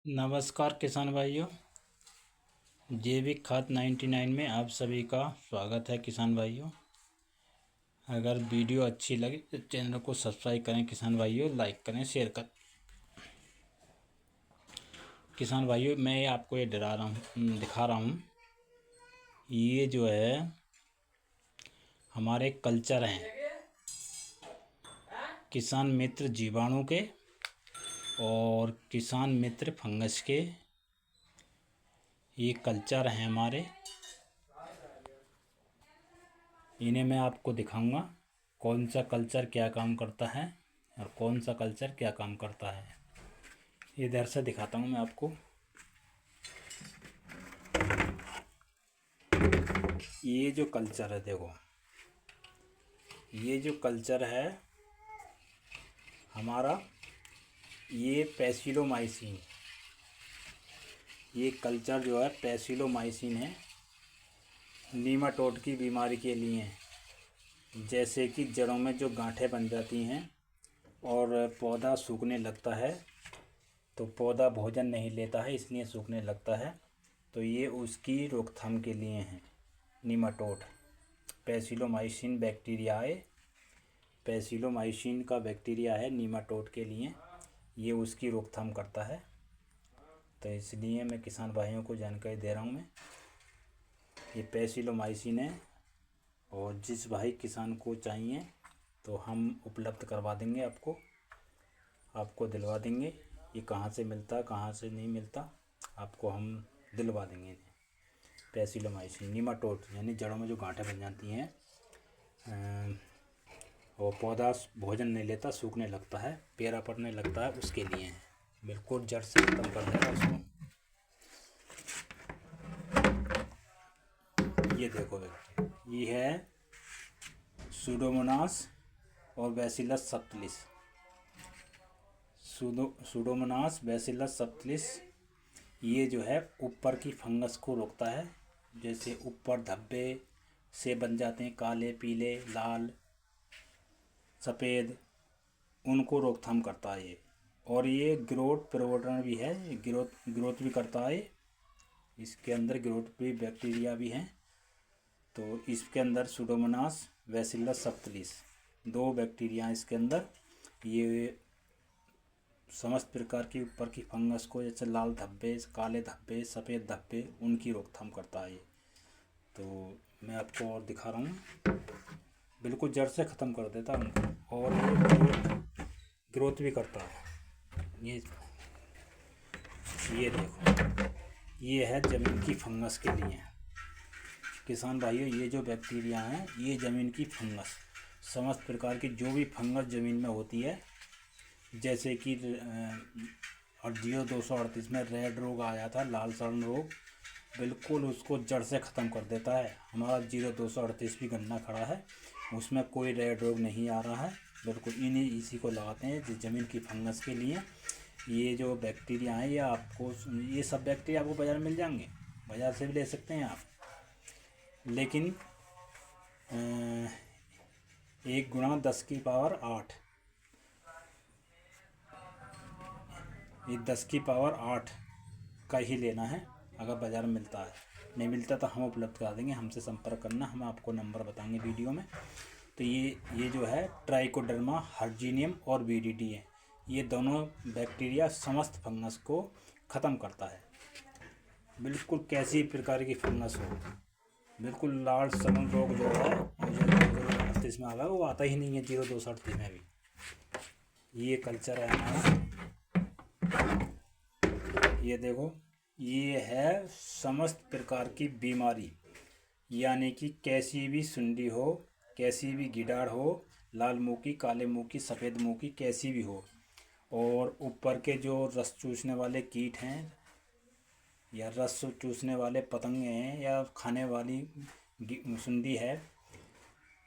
नमस्कार किसान भाइयों। जैविक खाद 99 में आप सभी का स्वागत है किसान भाइयों। अगर वीडियो अच्छी लगे तो चैनल को सब्सक्राइब करें किसान भाइयों, लाइक करें, शेयर करें। किसान भाइयों, मैं आपको ये दिखा रहा हूँ। ये जो है हमारे कल्चर हैं किसान मित्र जीवाणु के और किसान मित्र फंगस के। ये कल्चर हैं हमारे, इन्हें मैं आपको दिखाऊंगा कौन सा कल्चर क्या काम करता है और कौन सा कल्चर क्या काम करता है। इधर से दिखाता हूँ मैं आपको। ये जो कल्चर है, देखो, ये जो कल्चर है हमारा, ये पैसिलोमाइसिन, ये कल्चर जो है पैसिलोमाइसिन है। नीमाटोड की बीमारी के लिए, जैसे कि जड़ों में जो गांठें बन जाती हैं और पौधा सूखने लगता है, तो पौधा भोजन नहीं लेता है इसलिए सूखने लगता है, तो ये उसकी रोकथाम के लिए है। नीमाटोड पैसिलोमाइसिन बैक्टीरिया है, पैसिलोमाइसिन का बैक्टीरिया है नीमाटोड के लिए, ये उसकी रोकथाम करता है। तो इसलिए मैं किसान भाइयों को जानकारी दे रहा हूँ। मैं ये पैसिलोमाइसिन है और जिस भाई किसान को चाहिए तो हम उपलब्ध करवा देंगे, आपको दिलवा देंगे। ये कहाँ से मिलता, कहाँ से नहीं मिलता, आपको हम दिलवा देंगे। पैसिलोमाइसिन नीमाटोड यानी जड़ों में जो गांठें बन जाती हैं और पौधा भोजन नहीं लेता, सूखने लगता है, पेरा पड़ने लगता है, उसके लिए है। बिल्कुल जड़ से खत्म कर देगा उसको। ये देखो, ये है सूडोमोनास और bacillus subtilis. Pseudomonas bacillus subtilis ये जो है ऊपर की फंगस को रोकता है। जैसे ऊपर धब्बे से बन जाते हैं, काले, पीले, लाल, सफ़ेद, उनको रोकथाम करता है ये। और ये ग्रोथ प्रवर्धन भी है, ग्रोथ भी करता है। इसके अंदर ग्रोथ भी बैक्टीरिया भी हैं। तो इसके अंदर सूडोमोनास बैसिलस सबटिलिस दो बैक्टीरिया हैं इसके अंदर। ये समस्त प्रकार की ऊपर की फंगस को, जैसे लाल धब्बे, काले धब्बे, सफ़ेद धब्बे, उनकी रोकथाम करता है ये। तो मैं आपको और दिखा रहा हूँ, बिल्कुल जड़ से ख़त्म कर देता है उनको, और ये ग्रोथ भी करता है। ये देखो, ये है ज़मीन की फंगस के लिए। किसान भाइयों, ये जो बैक्टीरिया हैं ये ज़मीन की फंगस, समस्त प्रकार की जो भी फंगस ज़मीन में होती है, जैसे कि 0238 में रेड रोग आया था, लाल सड़न रोग, बिल्कुल उसको जड़ से ख़त्म कर देता है। हमारा 0238 भी गन्ना खड़ा है, उसमें कोई रेड रोग नहीं आ रहा है। बिल्कुल इसी को लगाते हैं जिस ज़मीन की फंगस के लिए। ये जो बैक्टीरिया हैं, ये आपको, ये सब बैक्टीरिया आपको बाज़ार में मिल जाएंगे, बाज़ार से भी ले सकते हैं आप। लेकिन 1 × 10⁸, ये 10⁸ का ही लेना है अगर बाज़ार में मिलता है। नहीं मिलता तो हम उपलब्ध करा देंगे, हमसे संपर्क करना, हम आपको नंबर बताएंगे वीडियो में। तो ये जो है ट्राइकोडर्मा हर्जिनियम और बीडीडी है, ये दोनों बैक्टीरिया समस्त फंगस को ख़त्म करता है। बिल्कुल कैसी प्रकार की फंगस हो, बिल्कुल लाल सड़न रोग जो है 0238 में आ गया, वो आता ही नहीं है 0238 में भी। ये कल्चर है हमारा। ये देखो, ये है समस्त प्रकार की बीमारी, यानी कि कैसी भी सुंडी हो, कैसी भी गिडार हो, लाल मुँह की, काले मुँह की, सफ़ेद मुँह की, कैसी भी हो, और ऊपर के जो रस चूसने वाले कीट हैं या रस चूसने वाले पतंगे हैं या खाने वाली सुंडी है,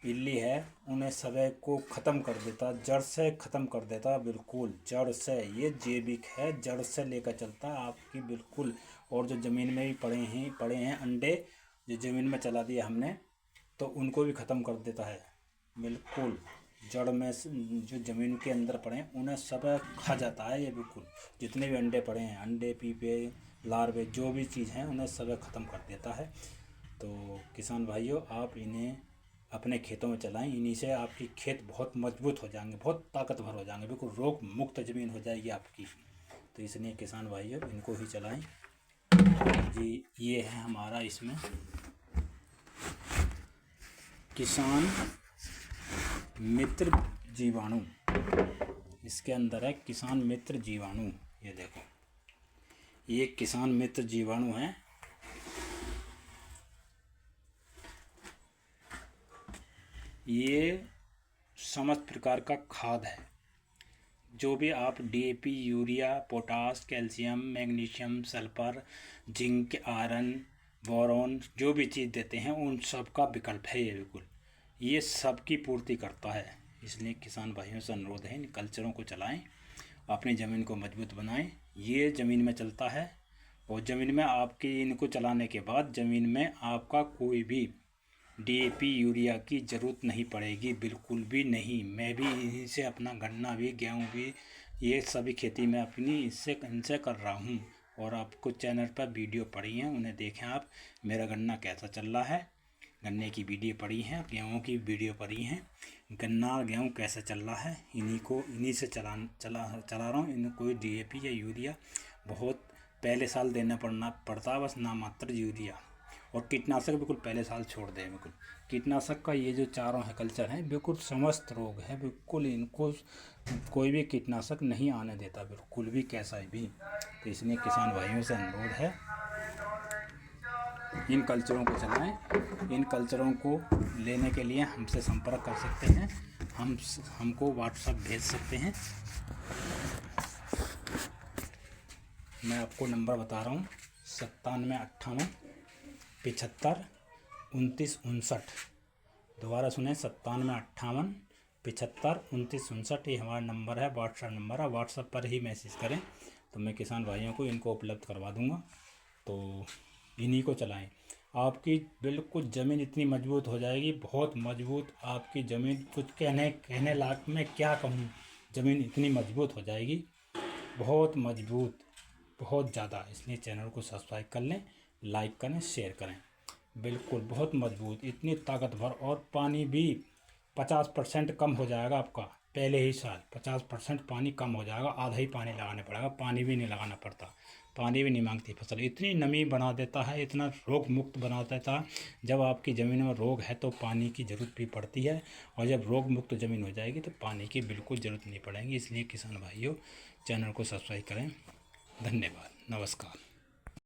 इल्ली है, उन्हें सभी को ख़त्म कर देता, जड़ से ख़त्म कर देता, बिल्कुल जड़ से। ये जैविक है, जड़ से लेकर चलता है आपकी, बिल्कुल। और जो ज़मीन में भी पड़े हैं अंडे, जो ज़मीन में चला दिया हमने, तो उनको भी ख़त्म कर देता है, बिल्कुल। जड़ में जो ज़मीन के अंदर पड़े हैं उन्हें सब खा जाता है ये। बिल्कुल जितने भी अंडे पड़े हैं, अंडे पीपे लार्वे जो भी चीज़ हैं उन्हें सब ख़त्म कर देता है। तो किसान भाइयों, आप इन्हें अपने खेतों में चलाएं। इन्हीं से आपकी खेत बहुत मजबूत हो जाएंगे, बहुत ताकतवर हो जाएंगे, बिल्कुल रोग मुक्त ज़मीन हो जाएगी आपकी। तो इसलिए किसान भाइयों इनको ही चलाएं जी। ये है हमारा इसमें किसान मित्र जीवाणु, इसके अंदर है किसान मित्र जीवाणु। ये देखो, ये किसान मित्र जीवाणु है। ये समस्त प्रकार का खाद है। जो भी आप DAP, urea, potash, calcium, magnesium, sulphur, zinc, iron, boron जो भी चीज़ देते हैं उन सब का विकल्प है ये। बिल्कुल ये सब की पूर्ति करता है। इसलिए किसान भाइयों से अनुरोध है, इन कल्चरों को चलाएं, अपनी ज़मीन को मजबूत बनाएं। ये ज़मीन में चलता है और ज़मीन में आपकी इनको चलाने के बाद ज़मीन में आपका कोई भी डीएपी, यूरिया की ज़रूरत नहीं पड़ेगी, बिल्कुल भी नहीं। मैं भी इनसे अपना गन्ना भी, गेहूँ भी, ये सभी खेती मैं अपनी इनसे कर रहा हूँ। और आपको चैनल पर वीडियो पड़ी हैं, उन्हें देखें आप, मेरा गन्ना कैसा चल रहा है। गन्ने की वीडियो पड़ी हैं, गेहूँ की वीडियो पड़ी हैं, गन्ना और गेहूँ कैसा चल रहा है। इन्हीं से चला रहा हूँ। इन्हें कोई डीएपी या यूरिया बहुत पहले साल देना पड़ता है, बस नामात्र यूरिया। और कीटनाशक बिल्कुल पहले साल छोड़ दें। बिल्कुल कीटनाशक का ये जो चारों है कल्चर है, बिल्कुल समस्त रोग है, बिल्कुल इनको कोई भी कीटनाशक नहीं आने देता, बिल्कुल भी कैसा भी। तो इसलिए किसान भाइयों से अनुरोध है, इन कल्चरों को चलाएं। इन कल्चरों को लेने के लिए हमसे संपर्क कर सकते हैं, हमको व्हाट्सएप भेज सकते हैं। मैं आपको नंबर बता रहा हूँ, 9758 75 29 59। दोबारा सुने, 9758 75 29 59। ये हमारा नंबर है, व्हाट्सएप नंबर है। व्हाट्सएप पर ही मैसेज करें तो मैं किसान भाइयों को इनको उपलब्ध करवा दूंगा। तो इन्हीं को चलाएं, आपकी बिल्कुल ज़मीन इतनी मजबूत हो जाएगी, बहुत मजबूत आपकी ज़मीन। कुछ कहने लायक मैं क्या कहूँ, ज़मीन इतनी मजबूत हो जाएगी, बहुत मजबूत, बहुत ज़्यादा। इसलिए चैनल को सब्सक्राइब कर लें, लाइक करें, शेयर करें। बिल्कुल बहुत मजबूत, इतनी ताकतवर। और पानी भी 50% कम हो जाएगा आपका, पहले ही साल 50% पानी कम हो जाएगा, आधा ही पानी लगाना पड़ेगा, पानी भी नहीं लगाना पड़ता, पानी भी नहीं मांगती फसल। इतनी नमी बना देता है, इतना रोग मुक्त बना देता है। जब आपकी ज़मीन में रोग है तो पानी की ज़रूरत भी पड़ती है, और जब रोग मुक्त ज़मीन हो जाएगी तो पानी की बिल्कुल ज़रूरत नहीं पड़ेगी। इसलिए किसान भाइयों चैनल को सब्सक्राइब करें। धन्यवाद, नमस्कार।